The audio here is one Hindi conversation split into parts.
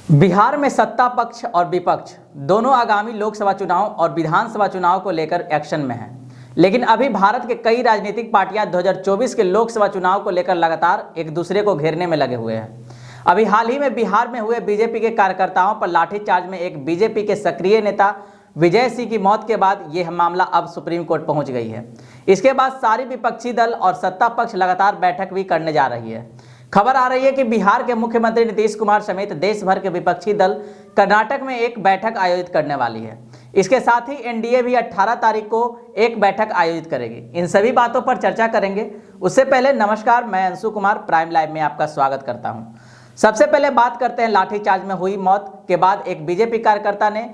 बिहार में सत्ता पक्ष और विपक्ष दोनों आगामी लोकसभा चुनाव और विधानसभा चुनाव को लेकर एक्शन में हैं। लेकिन अभी भारत के कई राजनीतिक पार्टियां 2024 के लोकसभा चुनाव को लेकर लगातार एक दूसरे को घेरने में लगे हुए हैं। अभी हाल ही में बिहार में हुए बीजेपी के कार्यकर्ताओं पर लाठीचार्ज में एक बीजेपी के सक्रिय नेता विजय सिंह की मौत के बाद यह मामला अब सुप्रीम कोर्ट पहुंच गई है। इसके बाद सारी विपक्षी दल और सत्ता पक्ष लगातार बैठक भी करने जा रही है। खबर आ रही है कि बिहार के मुख्यमंत्री नीतीश कुमार समेत देश भर के विपक्षी दल कर्नाटक में एक बैठक आयोजित करने वाली है। इसके साथ ही एनडीए भी 18 तारीख को एक बैठक आयोजित करेगी। इन सभी बातों पर चर्चा करेंगे। उससे पहले नमस्कार, मैं अंशु कुमार प्राइम लाइव में आपका स्वागत करता हूं। सबसे पहले बात करते हैं लाठीचार्ज में हुई मौत के बाद एक बीजेपी कार्यकर्ता ने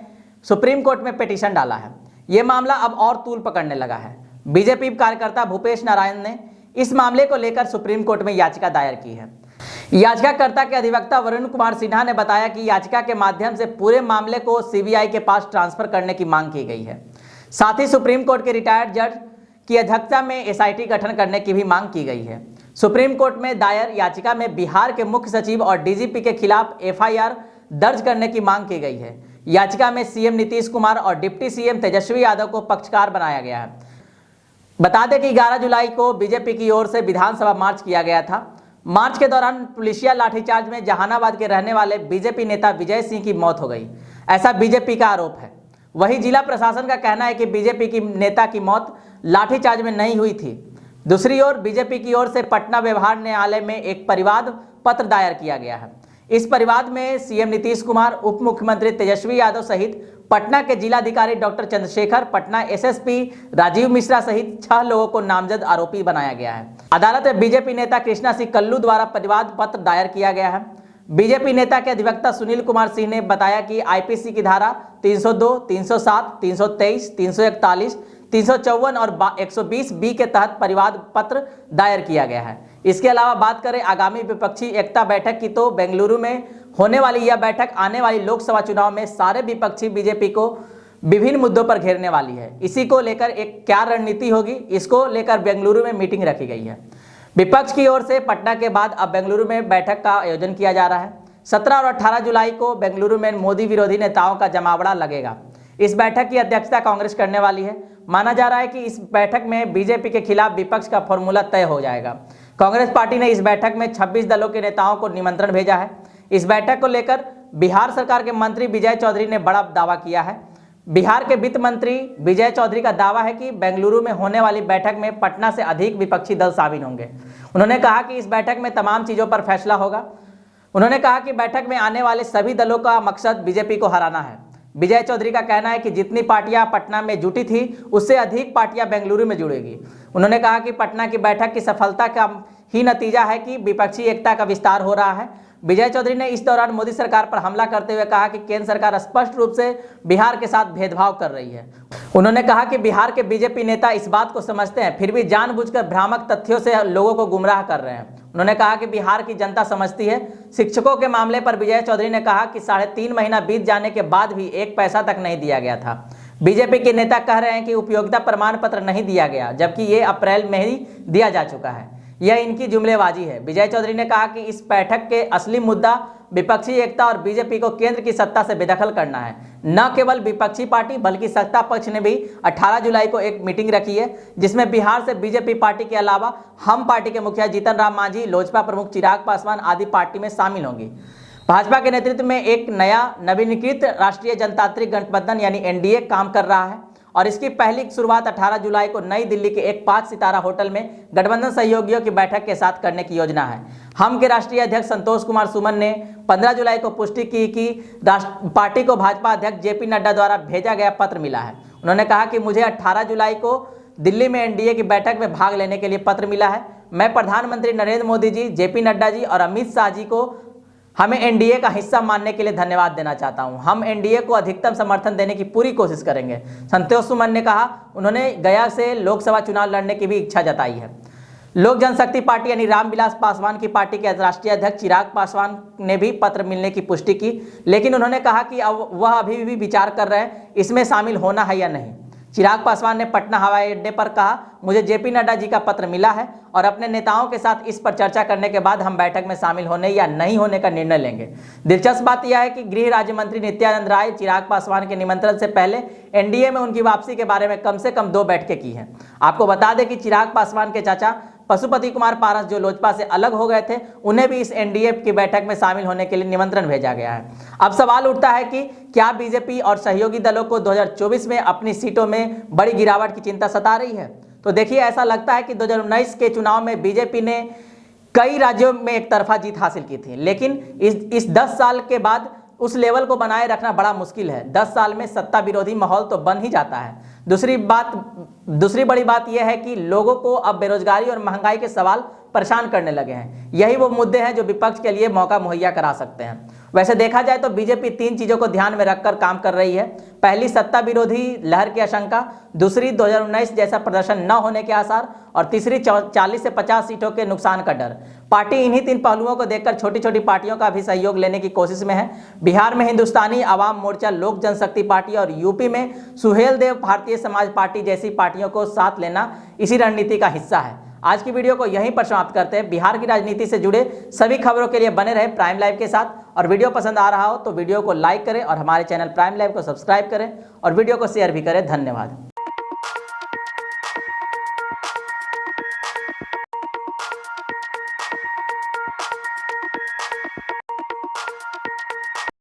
सुप्रीम कोर्ट में पिटीशन डाला है। यह मामला अब और तूल पकड़ने लगा है। बीजेपी कार्यकर्ता भूपेश नारायण ने इस मामले को लेकर सुप्रीम कोर्ट में याचिका दायर की है। याचिकाकर्ता के अधिवक्ता वरुण कुमार सिन्हा ने बताया कि याचिका के माध्यम से पूरे मामले को सीबीआई के पास ट्रांसफर करने की मांग की गई है। साथ ही सुप्रीम कोर्ट के रिटायर्ड जज की अध्यक्षता में एसआईटी गठन करने की भी मांग की गई है। सुप्रीम कोर्ट में दायर याचिका में बिहार के मुख्य सचिव और डीजीपी के खिलाफ एफआईआर दर्ज करने की मांग की गई है। याचिका में सीएम नीतीश कुमार और डिप्टी सीएम तेजस्वी यादव को पक्षकार बनाया गया है। बता दें कि 11 जुलाई को बीजेपी की ओर से विधानसभा मार्च किया गया था। मार्च के दौरान पुलिसिया लाठीचार्ज में जहानाबाद के रहने वाले बीजेपी नेता विजय सिंह की मौत हो गई, ऐसा बीजेपी का आरोप है। वहीं जिला प्रशासन का कहना है कि बीजेपी की नेता की मौत लाठीचार्ज में नहीं हुई थी। दूसरी ओर बीजेपी की ओर से पटना व्यवहार न्यायालय में एक परिवाद पत्र दायर किया गया है। इस परिवाद में सीएम नीतीश कुमार, उप मुख्यमंत्री तेजस्वी यादव सहित पटना के जिलाधिकारी डॉक्टर चंद्रशेखर, पटना एसएसपी राजीव मिश्रा सहित 6 लोगों को नामजद आरोपी बनाया गया है। अदालत में बीजेपी नेता कृष्णा सिंह कल्लू द्वारा परिवाद पत्र दायर किया गया है। बीजेपी नेता के अधिवक्ता सुनील कुमार सिंह ने बताया कि आईपीसी की धारा 302, 307, 323, 341, 354 और 120 बी के तहत परिवाद पत्र दायर किया गया है। इसके अलावा बात करें आगामी विपक्षी एकता बैठक की, तो बेंगलुरु में होने वाली यह बैठक आने वाली लोकसभा चुनाव में सारे विपक्षी बीजेपी को विभिन्न मुद्दों पर घेरने वाली है। इसी को लेकर एक क्या रणनीति होगी, इसको लेकर बेंगलुरु में मीटिंग रखी गई है। विपक्ष की ओर से पटना के बाद अब बेंगलुरु में बैठक का आयोजन किया जा रहा है। 17 और 18 जुलाई को बेंगलुरु में मोदी विरोधी नेताओं का जमावड़ा लगेगा। इस बैठक की अध्यक्षता कांग्रेस करने वाली है। माना जा रहा है कि इस बैठक में बीजेपी के खिलाफ विपक्ष का फॉर्मूला तय हो जाएगा। कांग्रेस पार्टी ने इस बैठक में 26 दलों के नेताओं को निमंत्रण भेजा है। इस बैठक को लेकर बिहार सरकार के मंत्री विजय चौधरी ने बड़ा दावा किया है। बिहार के वित्त मंत्री विजय चौधरी का दावा है कि बेंगलुरु में होने वाली बैठक में पटना से अधिक विपक्षी दल शामिल होंगे। उन्होंने कहा कि इस बैठक में तमाम चीजों पर फैसला होगा। उन्होंने कहा कि बैठक में आने वाले सभी दलों का मकसद बीजेपी को हराना है। विजय चौधरी का कहना है कि जितनी पार्टियां पटना में जुटी थी, उससे अधिक पार्टियां बेंगलुरु में जुड़ेगी। उन्होंने कहा कि पटना की बैठक की सफलता का ही नतीजा है कि विपक्षी एकता का विस्तार हो रहा है। विजय चौधरी ने इस दौरान मोदी सरकार पर हमला करते हुए कहा कि केंद्र सरकार स्पष्ट रूप से बिहार के साथ भेदभाव कर रही है। उन्होंने कहा कि बिहार के बीजेपी नेता इस बात को समझते हैं, फिर भी जानबूझकर भ्रामक तथ्यों से लोगों को गुमराह कर रहे हैं। उन्होंने कहा कि बिहार की जनता समझती है। शिक्षकों के मामले पर विजय चौधरी ने कहा कि 3.5 महीना बीत जाने के बाद भी 1 पैसा तक नहीं दिया गया था। बीजेपी के नेता कह रहे हैं कि उपयोगिता प्रमाण पत्र नहीं दिया गया, जबकि ये अप्रैल में ही दिया जा चुका है। यह इनकी जुमलेबाजी है। विजय चौधरी ने कहा कि इस बैठक के असली मुद्दा विपक्षी एकता और बीजेपी को केंद्र की सत्ता से बेदखल करना है। न केवल विपक्षी पार्टी बल्कि सत्ता पक्ष ने भी 18 जुलाई को एक मीटिंग रखी है, जिसमें बिहार से बीजेपी पार्टी के अलावा हम पार्टी के मुखिया जीतन राम मांझी, लोजपा प्रमुख चिराग पासवान आदि पार्टी में शामिल होंगी। भाजपा के नेतृत्व में एक नया नवीनीकृत राष्ट्रीय जनतांत्रिक गठबंधन यानी एनडीए काम कर रहा है और इसकी पहली शुरुआत 18 जुलाई को नई दिल्ली के एक 5 सितारा होटल में गठबंधन सहयोगियों की बैठक के साथ करने की योजना है। हम के राष्ट्रीय अध्यक्ष संतोष कुमार सुमन ने 15 जुलाई को पुष्टि की कि पार्टी को भाजपा अध्यक्ष जेपी नड्डा द्वारा भेजा गया पत्र मिला है। उन्होंने कहा कि मुझे 18 जुलाई को दिल्ली में एनडीए की बैठक में भाग लेने के लिए पत्र मिला है। मैं प्रधानमंत्री नरेंद्र मोदी जी, जेपी नड्डा जी और अमित शाह जी को हमें एनडीए का हिस्सा मानने के लिए धन्यवाद देना चाहता हूं। हम एनडीए को अधिकतम समर्थन देने की पूरी कोशिश करेंगे, संतोष सुमन ने कहा। उन्होंने गया से लोकसभा चुनाव लड़ने की भी इच्छा जताई है। लोक जनशक्ति पार्टी यानी रामविलास पासवान की पार्टी के राष्ट्रीय अध्यक्ष चिराग पासवान ने भी पत्र मिलने की पुष्टि की, लेकिन उन्होंने कहा कि अब वह अभी भी विचार कर रहे हैं इसमें शामिल होना है या नहीं। चिराग पासवान ने पटना हवाई अड्डे पर कहा, मुझे जेपी नड्डा जी का पत्र मिला है और अपने नेताओं के साथ इस पर चर्चा करने के बाद हम बैठक में शामिल होने या नहीं होने का निर्णय लेंगे। दिलचस्प बात यह है कि गृह राज्य मंत्री नित्यानंद राय चिराग पासवान के निमंत्रण से पहले एनडीए में उनकी वापसी के बारे में कम से कम 2 बैठकें की हैं। आपको बता दें कि चिराग पासवान के चाचा पशुपति कुमार पारस जो लोजपा से अलग हो गए थे, उन्हें भी इस एनडीए की बैठक में शामिल होने के लिए निमंत्रण भेजा गया है। अब सवाल उठता है कि क्या बीजेपी और सहयोगी दलों को 2024 में अपनी सीटों में बड़ी गिरावट की चिंता सता रही है? तो देखिए, ऐसा लगता है कि 2019 के चुनाव में बीजेपी ने कई राज्यों में एक तरफा जीत हासिल की थी, लेकिन इस 10 साल के बाद उस लेवल को बनाए रखना बड़ा मुश्किल है। 10 साल में सत्ता विरोधी माहौल तो बन ही जाता है। दूसरी बड़ी बात यह है कि लोगों को अब बेरोजगारी और महंगाई के सवाल परेशान करने लगे हैं। यही वो मुद्दे हैं जो विपक्ष के लिए मौका मुहैया करा सकते हैं। वैसे देखा जाए तो बीजेपी 3 चीजों को ध्यान में रखकर काम कर रही है। पहली, सत्ता विरोधी लहर की आशंका। दूसरी, 2019 जैसा प्रदर्शन न होने के आसार। और तीसरी, 40 से 50 सीटों के नुकसान का डर। पार्टी इन्हीं 3 पहलुओं को देखकर छोटी छोटी पार्टियों का भी सहयोग लेने की कोशिश में है। बिहार में हिंदुस्तानी आवाम मोर्चा, लोक जनशक्ति पार्टी और यूपी में सुहेल देव भारतीय समाज पार्टी जैसी पार्टियों को साथ लेना इसी रणनीति का हिस्सा है। आज की वीडियो को यहीं पर समाप्त करते हैं। बिहार की राजनीति से जुड़े सभी खबरों के लिए बने रहे प्राइम लाइव के साथ। और वीडियो पसंद आ रहा हो तो वीडियो को लाइक करें और हमारे चैनल प्राइम लाइव को सब्सक्राइब करें और वीडियो को शेयर भी करें। धन्यवाद।